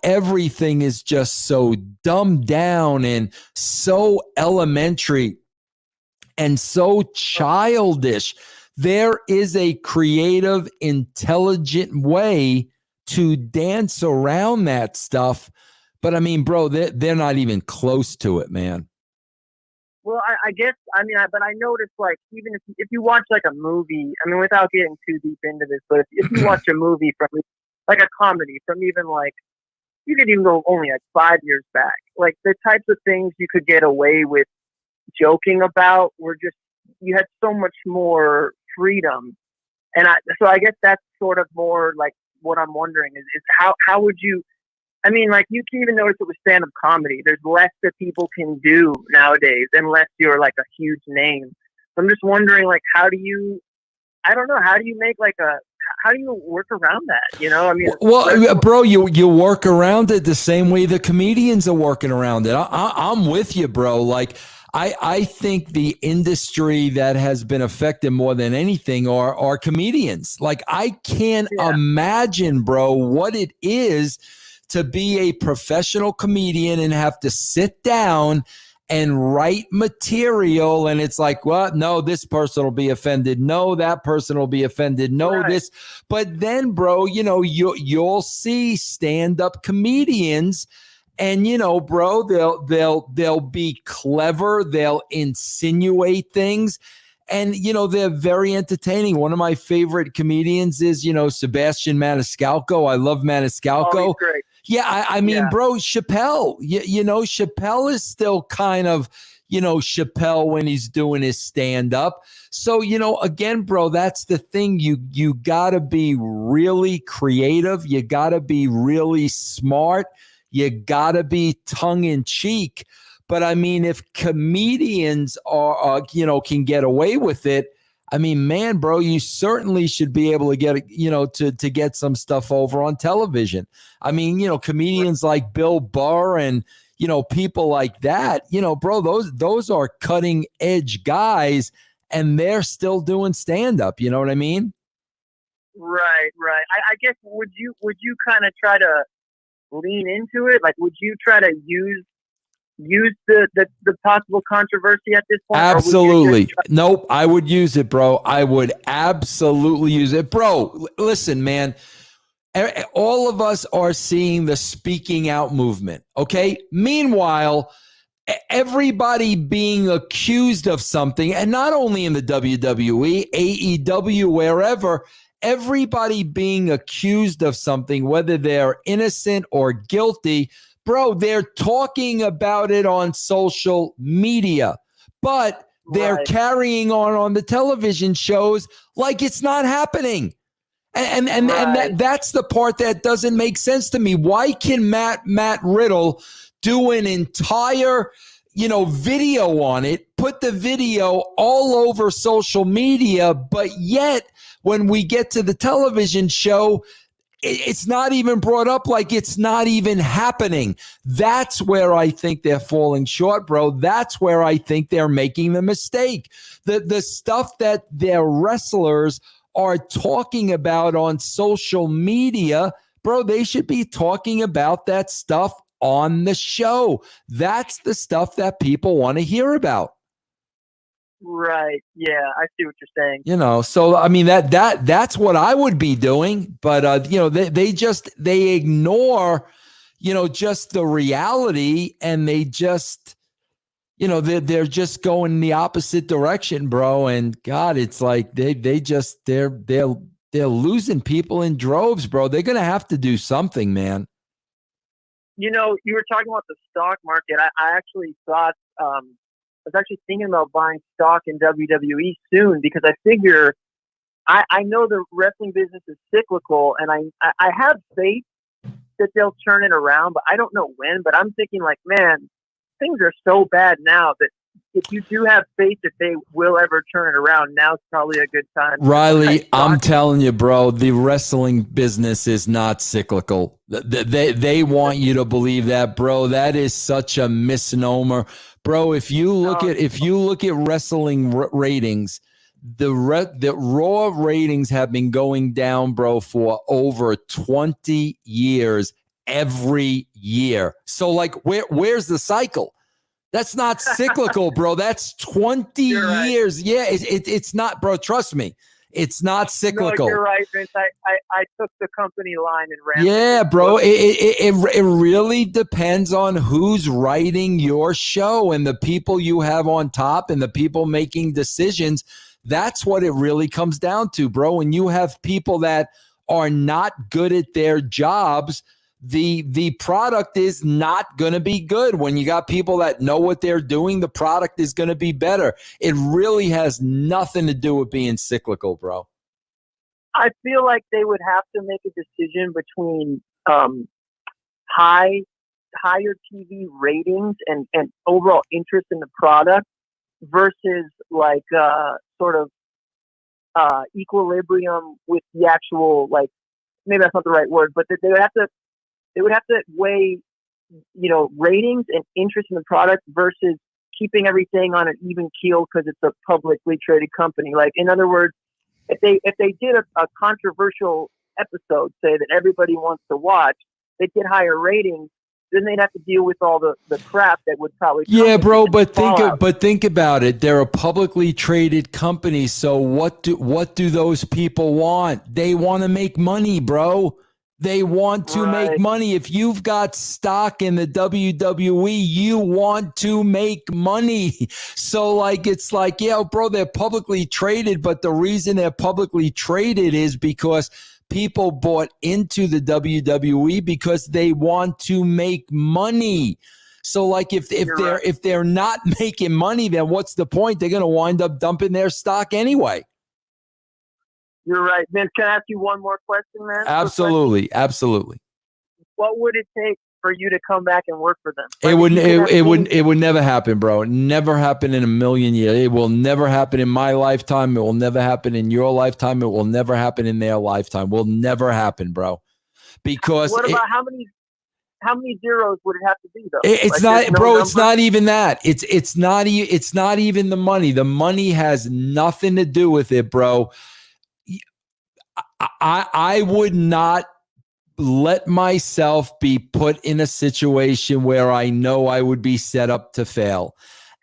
everything is just so dumbed down and so elementary and so childish. There is a creative, intelligent way to dance around that stuff. But I mean, bro, they're not even close to it, man. Well, I guess, but I noticed, like, even if you watch like a movie, without getting too deep into this, but if you watch a movie from like a comedy from even like, you could even go only like 5 years back, like the types of things you could get away with joking about were just, you had so much more freedom. And so I guess that's sort of more like what I'm wondering is how would you, like you can even notice it with stand-up comedy. There's less that people can do nowadays unless you're like a huge name. So I'm just wondering, like, how do you work around that? Well, bro, you work around it the same way the comedians are working around it. I'm with you, bro. Like, I think the industry that has been affected more than anything are comedians. Like, I can't imagine, bro, what it is to be a professional comedian and have to sit down and write material. And it's like, well, no, this person will be offended. No, that person will be offended. No, this. But then, bro, you'll see stand-up comedians. And, bro, they'll be clever. They'll insinuate things. And, they're very entertaining. One of my favorite comedians is, Sebastian Maniscalco. I love Maniscalco. Oh, he's great. Yeah, I mean, bro, Chappelle, Chappelle is still kind of, Chappelle when he's doing his stand-up. So, again, bro, that's the thing. You got to be really creative. You got to be really smart. You got to be tongue-in-cheek. But, I mean, if comedians can get away with it, I mean, man, bro, you certainly should be able to get, to get some stuff over on television. I mean, comedians like Bill Burr and, people like that, bro, those are cutting edge guys, and they're still doing stand up. You know what I mean? Right. I guess would you kind of try to lean into it? Like, would you try to use the possible controversy at this point? Absolutely. Nope. I would use it, bro. I would absolutely use it, bro. Listen, man. All of us are seeing the speaking out movement. Okay. Meanwhile, everybody being accused of something, and not only in the WWE, AEW, wherever, everybody being accused of something, whether they're innocent or guilty, bro, they're talking about it on social media, but they're carrying on the television shows like it's not happening. And that's the part that doesn't make sense to me. Why can Matt Riddle do an entire, video on it, put the video all over social media, but yet when we get to the television show, it's not even brought up, like it's not even happening. That's where I think they're falling short, bro. That's where I think they're making the mistake. The stuff that their wrestlers are talking about on social media, bro, they should be talking about that stuff on the show. That's the stuff that people want to hear about. Right. Yeah, I see what you're saying. So I mean that's what I would be doing, but they ignore, just the reality, and they just they're just going the opposite direction, bro. And God, it's like they're losing people in droves, bro. They're gonna have to do something, man. You were talking about the stock market. I actually thought I was actually thinking about buying stock in WWE soon, because I figure I know the wrestling business is cyclical, and I have faith that they'll turn it around, but I don't know when. But I'm thinking, like, man, things are so bad now that if you do have faith that they will ever turn it around, now's probably a good time. Riley, I'm telling you, bro, the wrestling business is not cyclical. They want you to believe that, bro. That is such a misnomer, bro. If you look at wrestling ratings, the Raw ratings have been going down, bro, for over 20 years. Every year. So like where's the cycle? That's not cyclical, bro. That's 20 years. Yeah, it's not, bro. Trust me. It's not cyclical. No, you're right, Vince. I took the company line and ran. Yeah, bro. It really depends on who's writing your show and the people you have on top and the people making decisions. That's what it really comes down to, bro. When you have people that are not good at their jobs, the product is not going to be good. When you got people that know what they're doing, the product is going to be better. It really has nothing to do with being cyclical, bro. I feel like they would have to make a decision between higher TV ratings and overall interest in the product versus like sort of equilibrium with the actual, like, maybe that's not the right word, but they would have to weigh, ratings and interest in the product versus keeping everything on an even keel because it's a publicly traded company. Like, in other words, if they did a controversial episode, say, that everybody wants to watch, they'd get higher ratings. Then they'd have to deal with all the crap that would probably come. Yeah, bro, but think about it. They're a publicly traded company, so what do those people want? They want to make money, bro. They want to make money. If you've got stock in the WWE, you want to make money. So like, it's like, yeah, bro, they're publicly traded, but the reason they're publicly traded is because people bought into the WWE because they want to make money. So like, if they're not making money, then what's the point? They're going to wind up dumping their stock anyway. You're right, man. Can I ask you one more question, man? Absolutely. What would it take for you to come back and work for them? It would never happen, bro. It never happen in a million years. It will never happen in my lifetime. It will never happen in your lifetime. It will never happen in their lifetime. Will never happen, bro. Because what about how many? how many zeros would it have to be though? It's not, bro. It's not even that. It's not even the money. The money has nothing to do with it, bro. I would not let myself be put in a situation where I know I would be set up to fail.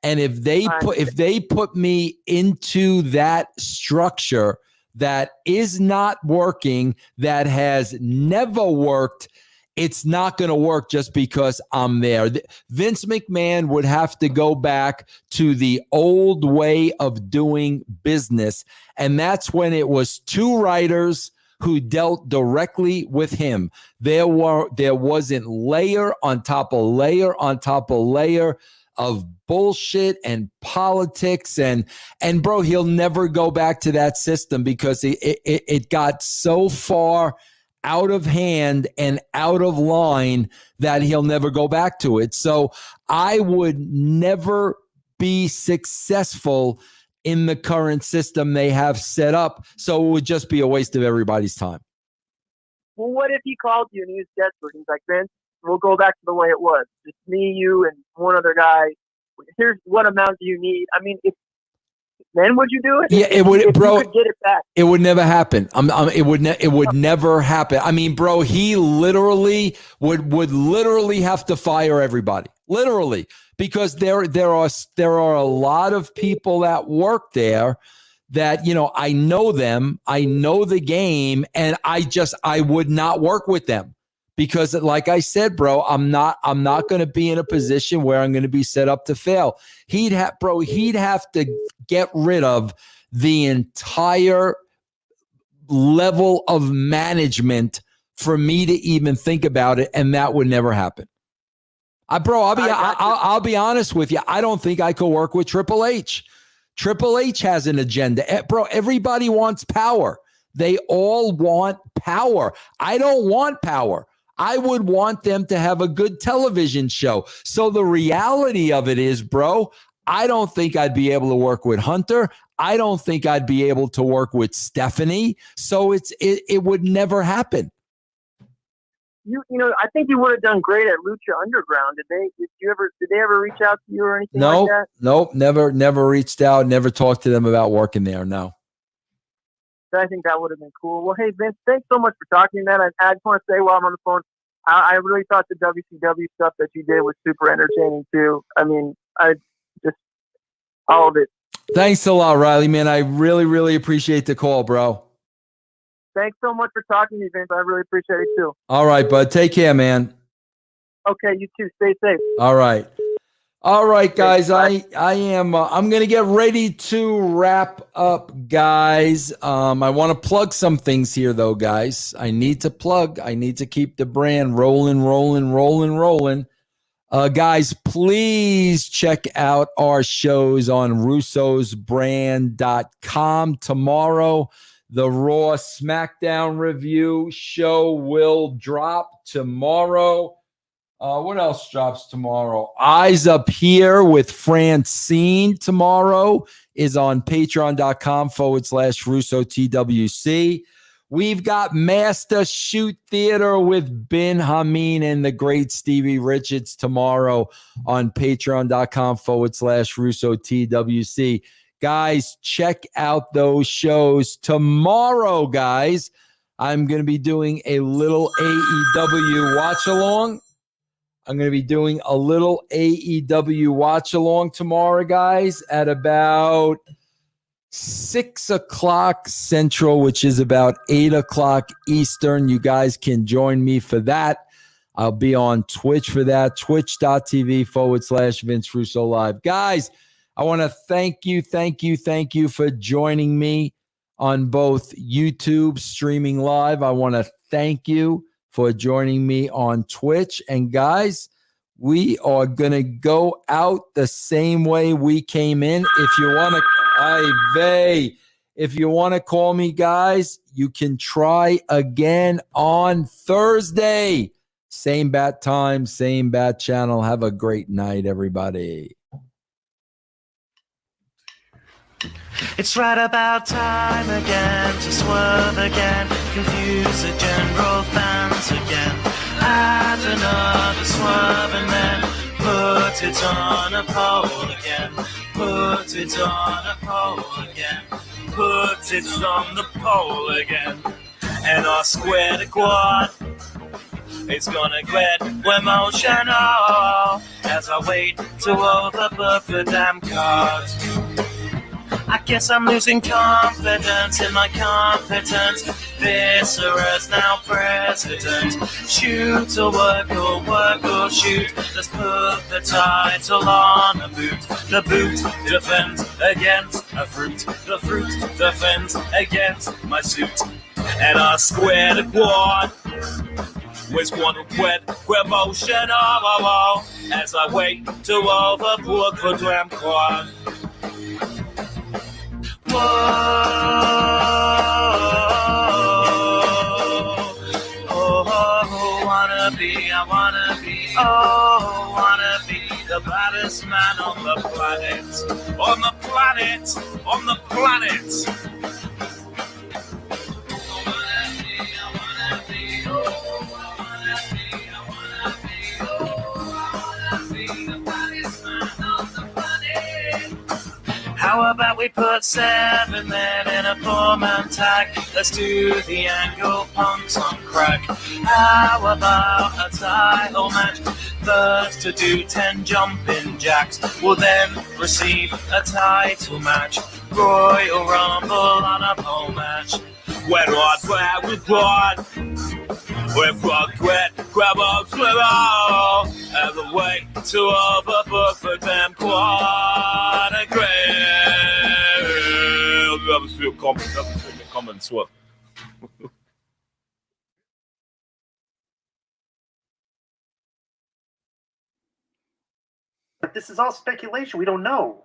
And if they put me into that structure that is not working, that has never worked, it's not going to work just because I'm there. Vince McMahon would have to go back to the old way of doing business. And that's when it was two writers who dealt directly with him. There wasn't layer on top of layer on top of layer of bullshit and politics. And bro, he'll never go back to that system because it got so far out of hand and out of line that he'll never go back to it. So I would never be successful in the current system they have set up. So it would just be a waste of everybody's time. Well, what if he called you and he was desperate? He's like, Vince, we'll go back to the way it was. Just me, you, and one other guy. Here's what amount do you need? I mean, then would you do it? Yeah, it would, if bro. You could get it back. It would never happen. It would never happen. I mean, bro, he literally would literally have to fire everybody, literally, because there are a lot of people that work there that, you know, I know them, I know the game, and I would not work with them. Because like I said, bro, I'm not going to be in a position where I'm going to be set up to fail. He'd have to get rid of the entire level of management for me to even think about it. And that would never happen. I'll be honest with you. I don't think I could work with Triple H. Triple H has an agenda. Bro, everybody wants power. They all want power. I don't want power. I would want them to have a good television show. So the reality of it is, bro, I don't think I'd be able to work with Hunter. I don't think I'd be able to work with Stephanie. So it would never happen. You know, I think you would have done great at Lucha Underground. Did they ever reach out to you or anything like that? Nope, never reached out, never talked to them about working there. No. I think that would have been cool. Well, hey, Vince, thanks so much for talking, man. I just want to say while I'm on the phone, I really thought the WCW stuff that you did was super entertaining, too. I mean, all of it. Thanks a lot, Riley, man. I really, really appreciate the call, bro. Thanks so much for talking to me, Vince. I really appreciate it, too. All right, bud. Take care, man. Okay, you too. Stay safe. All right. All right, guys, I'm going to get ready to wrap up, guys. I want to plug some things here, though, guys. I need to keep the brand rolling. Guys, please check out our shows on russosbrand.com. Tomorrow, the Raw SmackDown review show will drop tomorrow. What else drops tomorrow? Eyes Up Here with Francine tomorrow is on patreon.com/RussoTWC. We've got Master Shoot Theater with Ben Hameen and the great Stevie Richards tomorrow on patreon.com/RussoTWC. Guys, check out those shows. Tomorrow, guys, I'm going to be doing a little AEW watch-along. I'm going to be doing a little AEW watch-along tomorrow, guys, at about 6 o'clock Central, which is about 8 o'clock Eastern. You guys can join me for that. I'll be on Twitch for that, twitch.tv/Vince Russo Live. Guys, I want to thank you for joining me on both YouTube streaming live. I want to thank you for joining me on Twitch. And guys, we are going to go out the same way we came in. If you want to call me, guys, you can try again on Thursday. Same bat time, same bat channel. Have a great night, everybody. It's right about time again to swerve again, confuse the general fans again. I don't another swerve and then put it on a pole again. Put it on a pole again. Put it on the pole again. And our square to quad, it's gonna get emotional as I wait to overbook the damn cards. I guess I'm losing confidence in my competence. Viscera's now president. Shoot or work or shoot. Let's put the title on a boot. The boot defends against a fruit. The fruit defends against my suit. And I square the quad. We're gonna quit emotional as I wait to overbook the damn quad. Whoa, oh, wanna be, oh, wanna be the baddest man on the planet, on the planet, on the planet. How about we put 7 men in a 4-man tag? Let's do the angle punks on crack. How about a title match? First to do 10 jumping jacks will then receive a title match. Royal Rumble on a pole match. When I drag with God, with rock wet, grab up, swivel, and the way to overbook the damn quad and grab. Come and swap. But this is all speculation. We don't know.